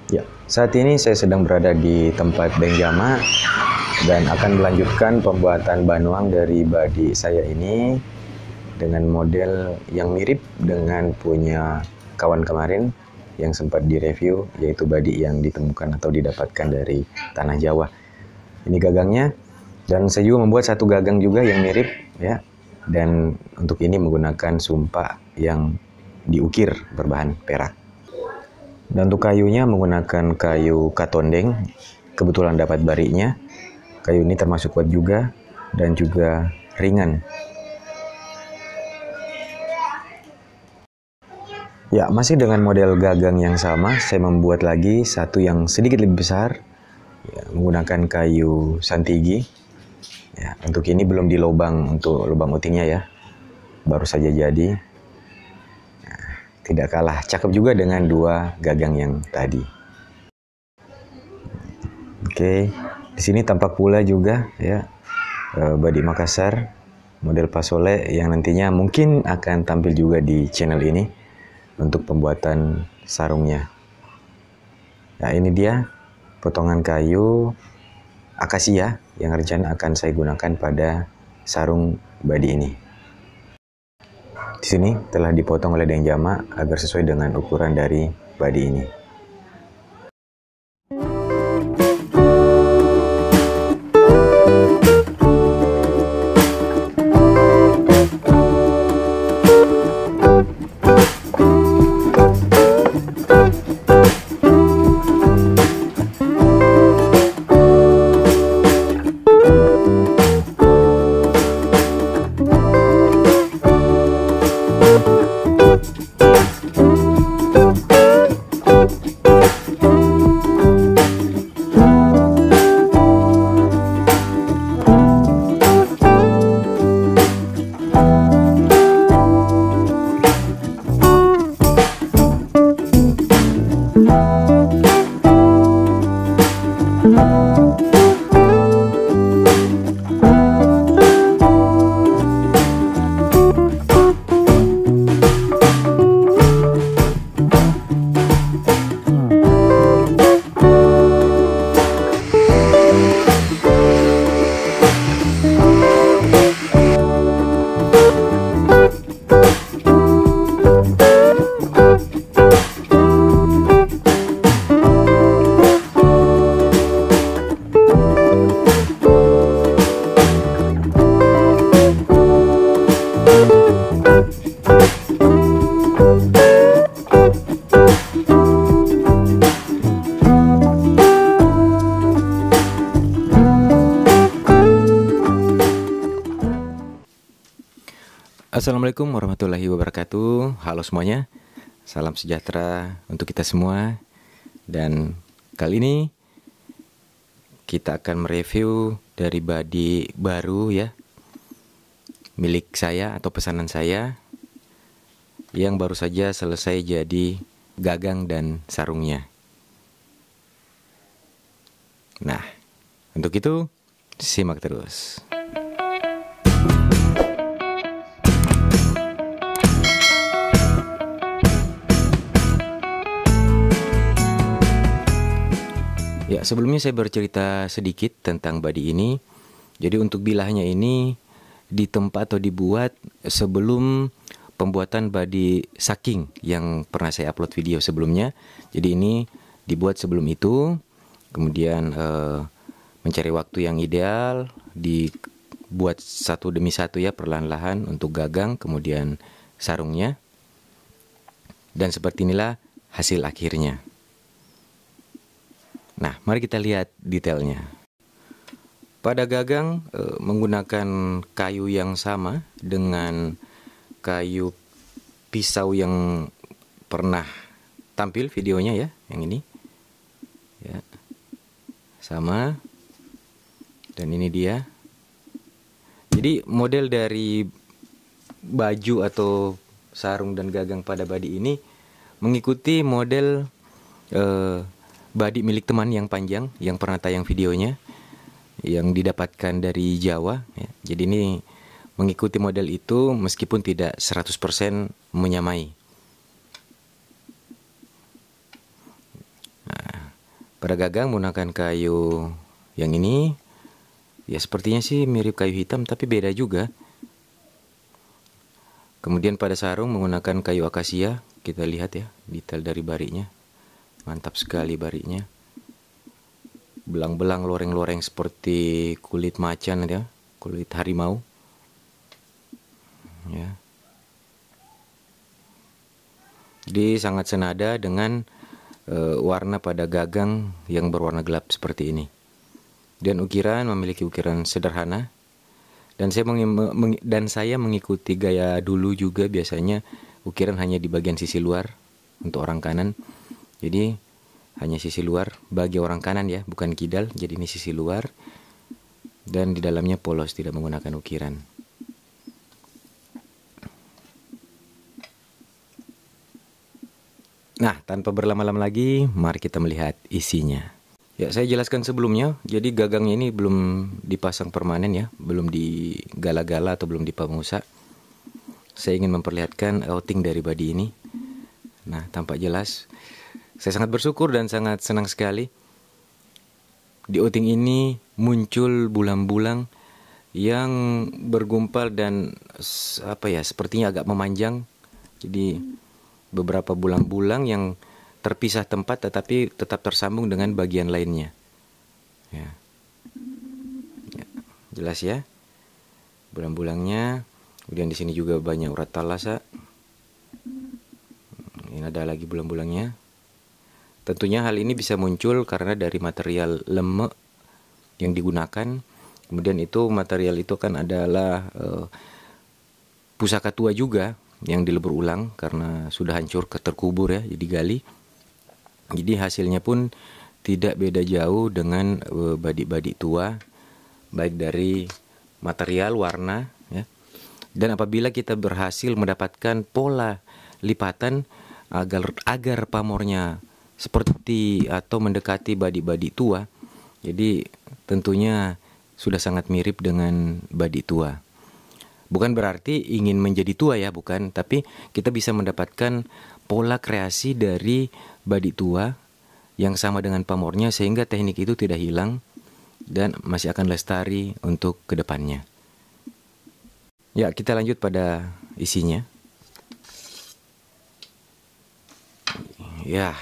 Ya, saat ini saya sedang berada di tempat Benjama dan akan melanjutkan pembuatan banuang dari body saya ini dengan model yang mirip dengan punya kawan kemarin yang sempat direview, yaitu body yang ditemukan atau didapatkan dari tanah Jawa. Ini gagangnya, dan saya juga membuat satu gagang juga yang mirip ya. Dan untuk ini menggunakan sumpa yang diukir berbahan perak. Dan untuk kayunya menggunakan kayu katondeng, kebetulan dapat barinya. Kayu ini termasuk kuat juga dan juga ringan. Ya, masih dengan model gagang yang sama, saya membuat lagi satu yang sedikit lebih besar, ya, menggunakan kayu santigi. Ya, untuk ini belum dilobang untuk lubang utingnya ya, baru saja jadi. Tidak kalah cakep juga dengan dua gagang yang tadi. Oke, di sini tampak pula juga ya body Makassar model pasole yang nantinya mungkin akan tampil juga di channel ini untuk pembuatan sarungnya. Nah, ini dia potongan kayu akasia yang rencana akan saya gunakan pada sarung body ini. Di sini telah dipotong oleh Benjama agar sesuai dengan ukuran dari body ini. Assalamualaikum warahmatullahi wabarakatuh. Halo semuanya, salam sejahtera untuk kita semua. Dan kali ini kita akan mereview dari body baru ya, milik saya atau pesanan saya, yang baru saja selesai jadi gagang dan sarungnya. Nah, untuk itu simak terus. Ya, sebelumnya saya bercerita sedikit tentang body ini. Jadi untuk bilahnya ini ditempa atau dibuat sebelum pembuatan body saking yang pernah saya upload video sebelumnya. Jadi ini dibuat sebelum itu, kemudian mencari waktu yang ideal, dibuat satu demi satu ya, perlahan-lahan untuk gagang, kemudian sarungnya. Dan seperti inilah hasil akhirnya. Nah, mari kita lihat detailnya. Pada gagang menggunakan kayu yang sama dengan kayu pisau yang pernah tampil videonya ya, yang ini. Ya. Sama. Dan ini dia. Jadi model dari baju atau sarung dan gagang pada body ini mengikuti model body milik teman yang panjang yang pernah tayang videonya, yang didapatkan dari Jawa ya. Jadi ini mengikuti model itu meskipun tidak 100% menyamai. Nah, Pada gagang menggunakan kayu yang ini, ya sepertinya sih mirip kayu hitam tapi beda juga. Kemudian pada sarung menggunakan kayu akasia, kita lihat ya detail dari bariknya, mantap sekali bariknya. Belang-belang loreng-loreng seperti kulit macan ya, kulit harimau. Ya. Jadi sangat senada dengan warna pada gagang yang berwarna gelap seperti ini. Dan ukiran memiliki ukiran sederhana. Dan saya mengikuti gaya dulu juga, biasanya ukiran hanya di bagian sisi luar untuk orang kanan. Jadi hanya sisi luar bagi orang kanan ya, bukan kidal. Jadi ini sisi luar. Dan di dalamnya polos, tidak menggunakan ukiran. Nah, tanpa berlama-lama lagi, mari kita melihat isinya. Ya, saya jelaskan sebelumnya, jadi gagangnya ini belum dipasang permanen ya, belum digala-gala atau belum dipamusa. Saya ingin memperlihatkan outing dari body ini. Nah, tampak jelas. Saya sangat bersyukur dan sangat senang sekali. Di outing ini muncul bulang-bulang yang bergumpal dan sepertinya agak memanjang. Jadi beberapa bulang-bulang yang terpisah tempat tetapi tetap tersambung dengan bagian lainnya. Ya. Jelas ya. Bulang-bulangnya. Kemudian di sini juga banyak urat talasa. Ini ada lagi bulang-bulangnya. Tentunya hal ini bisa muncul karena dari material lemek yang digunakan. Kemudian itu material itu kan adalah pusaka tua juga yang dilebur ulang karena sudah hancur terkubur ya, jadi gali. Jadi hasilnya pun tidak beda jauh dengan badik-badik tua, baik dari material, warna ya. Dan apabila kita berhasil mendapatkan pola lipatan agar pamornya seperti atau mendekati badik-badik tua, jadi tentunya sudah sangat mirip dengan badik tua. Bukan berarti ingin menjadi tua ya, bukan. Tapi kita bisa mendapatkan pola kreasi dari badik tua yang sama dengan pamornya sehingga teknik itu tidak hilang dan masih akan lestari untuk kedepannya. Ya, kita lanjut pada isinya. Ya.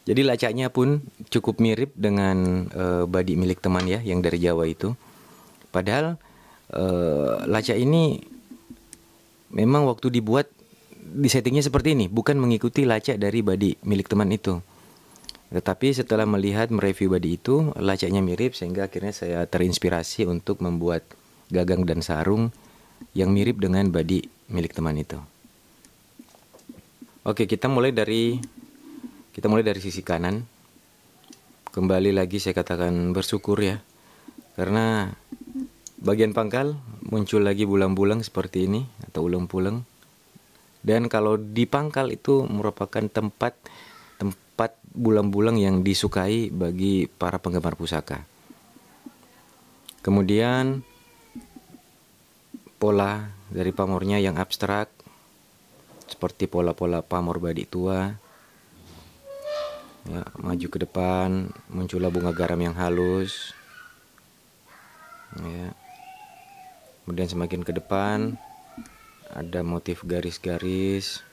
Jadi lacaknya pun cukup mirip dengan badik milik teman ya, yang dari Jawa itu. Padahal lacak ini memang waktu dibuat disettingnya seperti ini, bukan mengikuti lacak dari badik milik teman itu. Tetapi setelah melihat mereview badik itu, lacaknya mirip sehingga akhirnya saya terinspirasi untuk membuat gagang dan sarung yang mirip dengan badik milik teman itu. Oke, kita mulai dari sisi kanan. Kembali lagi saya katakan bersyukur ya, karena bagian pangkal muncul lagi bulang-bulang seperti ini atau ulang-pulang. Dan kalau di pangkal itu merupakan tempat bulang-bulang yang disukai bagi para penggemar pusaka. Kemudian pola dari pamornya yang abstrak seperti pola-pola pamor badik tua. Ya, maju ke depan muncullah bunga garam yang halus. Ya. Kemudian semakin ke depan ada motif garis-garis.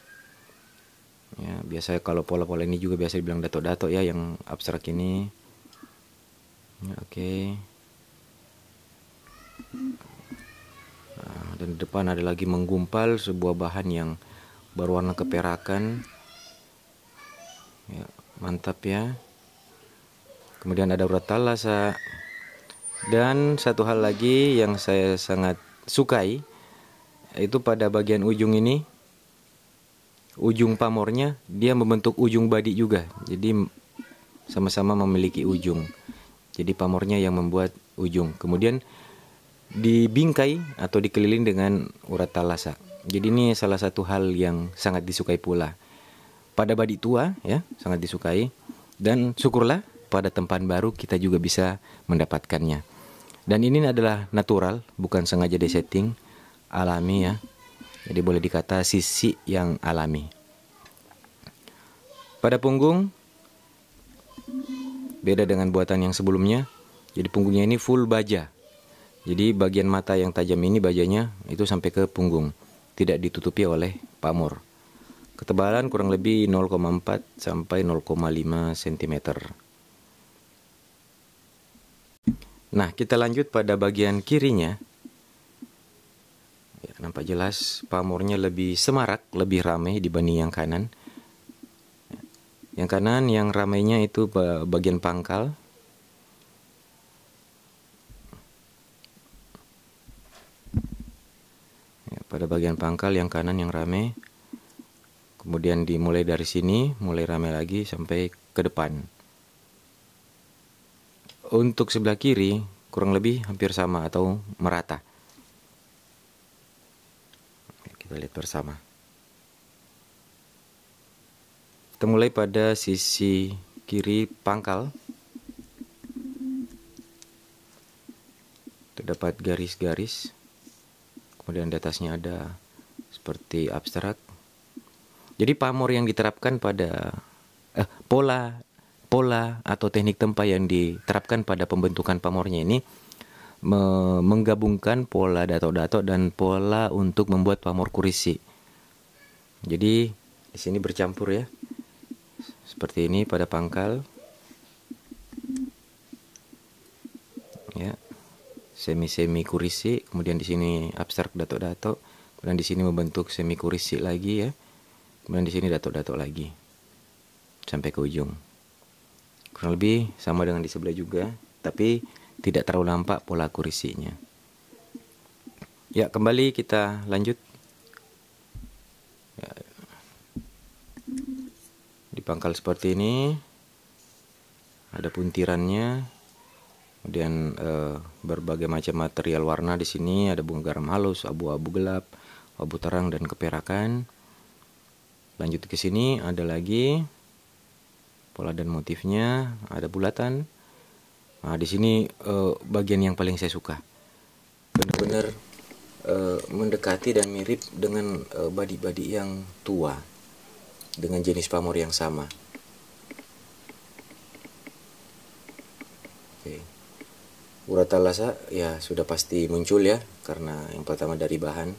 Ya, biasanya kalau pola-pola ini juga biasa dibilang dato-dato ya, yang abstrak ini. Ya, oke. Nah, dan di depan ada lagi menggumpal sebuah bahan yang berwarna keperakan. Ya, mantap ya. Kemudian ada urat talasa. Dan satu hal lagi yang saya sangat sukai, itu pada bagian ujung ini, ujung pamornya dia membentuk ujung badik juga. Jadi sama-sama memiliki ujung. Jadi pamornya yang membuat ujung. Kemudian dibingkai atau dikeliling dengan urat talasa. Jadi ini salah satu hal yang sangat disukai pula pada badik tua ya, sangat disukai. Dan syukurlah pada tempat baru kita juga bisa mendapatkannya. Dan ini adalah natural, bukan sengaja disetting, alami ya. Jadi boleh dikata sisi yang alami. Pada punggung beda dengan buatan yang sebelumnya. Jadi punggungnya ini full baja. Jadi bagian mata yang tajam ini bajanya itu sampai ke punggung, tidak ditutupi oleh pamor. Ketebalan kurang lebih 0,4 sampai 0,5 cm. Nah, kita lanjut pada bagian kirinya. Ya, nampak jelas pamornya lebih semarak, lebih ramai dibanding yang kanan. Yang kanan yang ramainya itu bagian pangkal. Pada bagian pangkal yang kanan yang rame, kemudian dimulai dari sini, mulai rame lagi sampai ke depan. Untuk sebelah kiri kurang lebih hampir sama atau merata. Kita lihat bersama. Kita mulai pada sisi kiri pangkal. Terdapat garis-garis. Kemudian di atasnya ada seperti abstrak. Jadi pamor yang diterapkan pada pola atau teknik tempa yang diterapkan pada pembentukan pamornya ini menggabungkan pola dato-dato dan pola untuk membuat pamor kurisi. Jadi di sini bercampur ya. Seperti ini pada pangkal. Ya. Semi kurisi, kemudian di sini abstrak dato-dato, kemudian di sini membentuk semi kurisi lagi ya, kemudian di sini dato-dato lagi sampai ke ujung. Kurang lebih sama dengan di sebelah juga, tapi tidak terlalu nampak pola kurisinya. Ya, kembali kita lanjut. Ya. Di pangkal seperti ini ada puntirannya. Kemudian berbagai macam material warna di sini, ada bunga garam halus, abu-abu gelap, abu terang dan keperakan. Lanjut ke sini ada lagi pola dan motifnya, ada bulatan. Nah, di sini bagian yang paling saya suka. Benar-benar mendekati dan mirip dengan badi-badi yang tua dengan jenis pamor yang sama. Oke. Urat talasa ya sudah pasti muncul ya, karena yang pertama dari bahan.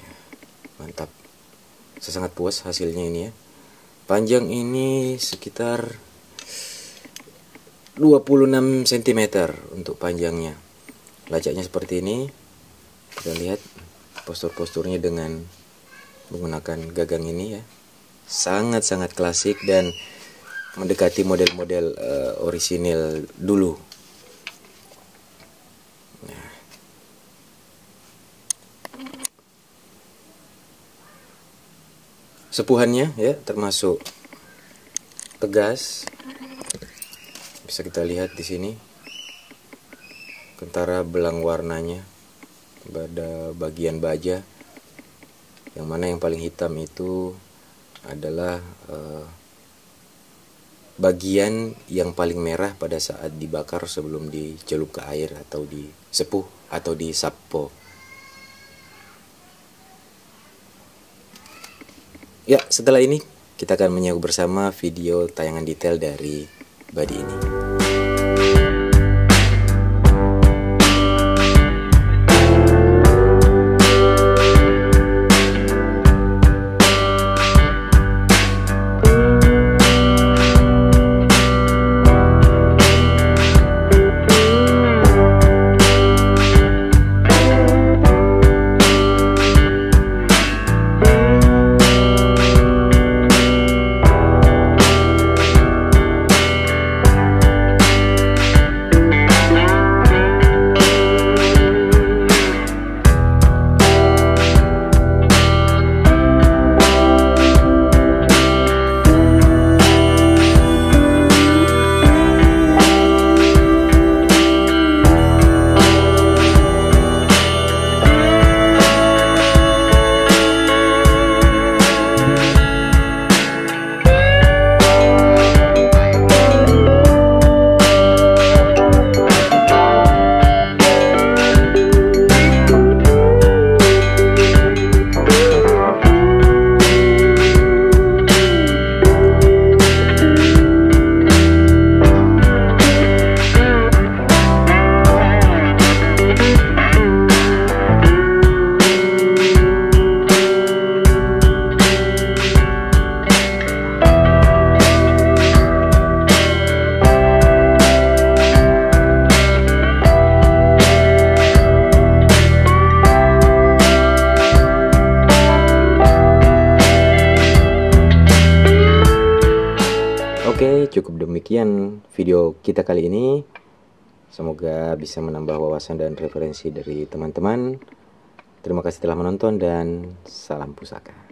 Ya, mantap. Saya sangat puas hasilnya ini ya. Panjang ini sekitar 26 cm untuk panjangnya. Lacaknya seperti ini. Kita lihat postur-posturnya dengan menggunakan gagang ini ya. Sangat-sangat klasik dan mendekati model-model orisinil dulu. Nah. Sepuhannya ya termasuk tegas. Bisa kita lihat di sini. Kentara belang warnanya pada bagian baja. Yang mana yang paling hitam itu adalah bagian yang paling merah pada saat dibakar sebelum dicelup ke air atau disepuh atau disapo. Ya, setelah ini kita akan menyimak bersama video tayangan detail dari body ini. cukup demikian video kita kali ini. Semoga bisa menambah wawasan dan referensi dari teman-teman. Terima kasih telah menonton dan salam pusaka.